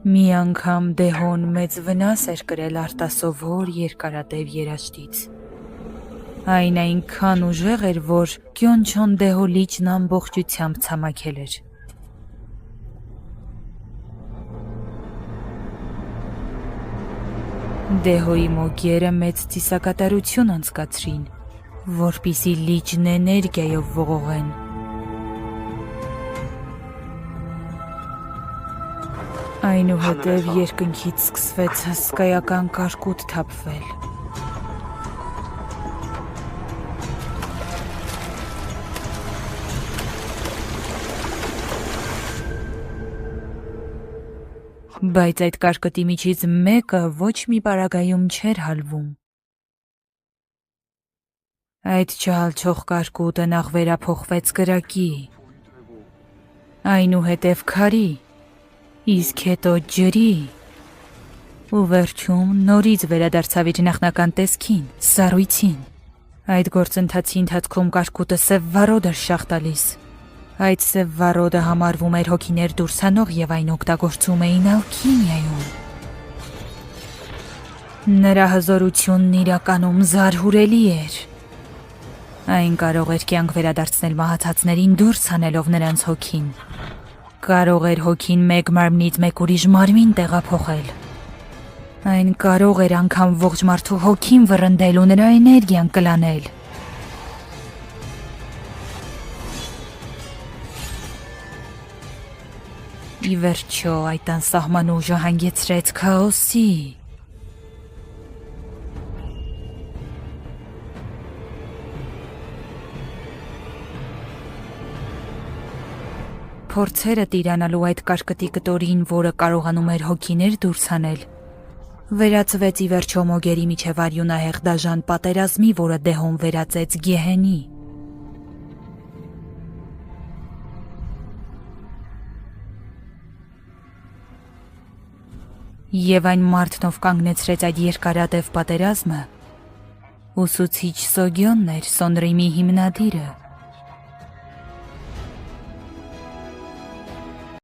Մի անգամ Դեհոն մեծ վնաս էր կրել արտասովոր երկարատև երաշտից։ Այն այնքան ուժեղ էր, որ Կյոնչոն Դեհո լիճն ամբողջությամբ ցամաքել էր։ Դեհոյի մոգերը մեծ ծիսակատարություն անցկացրին, որպիսի լիճն էներգիայով ողողեն։ Այնուհետև երկնքից սկսվեց հսկայական կարկուտ թափվել։ Բայց այդ կարկտի միջից մեկը ոչ մի պարագայում չէր հալվում։ Այդ չհալչող կարկուտը նախ վերափոխվեց կրակի, այնուհետև քարի, իսկ հետո ջրի, ու վերջում նորից վերադարձավ իր նախնական տեսքին, սառույցին։ Այդ գործընթացի ընթացքում կարկուտը սև վարոդ էր շաղ տալիս։ Այդ սև վարոդը համարվում էր հոգիներ դուրս հանող և այն օգտագործում էին ալքիմիայում։ Նրա հզորությունն իրականում զարհուրելի էր։ Այն կարող էր կյանք վերադարձնել մահացածներին դուրս հանելով նրանց հոգին։ Կարող էր հոգին մեկ մարմնից մեկ ուրիշ մարմին տեղափոխել։ Այն կարող էր անգամ ողջ մարդու հոգին վռնդել ու նրա էներգիան կլանել։ Ի վերջո այդ անսահման ուժը հանգեցրեց քաոսի։ Փորձերը տիրանալու այդ կարկտի կտորին, որը կարողանում էր հոգիներ դուրս հանել, վերածվեց ի վերջո մոգերի միջև արյունահեղ դաժան պատերազմի, որը Դեհոն վերածեց գեհենի։ Եվ այն մարդն, ով կանգնեցրեց այդ երկարատև պատերազմը, ուսուցիչ Սոգյոնն էր, Սոնրիմի հիմնադիրը։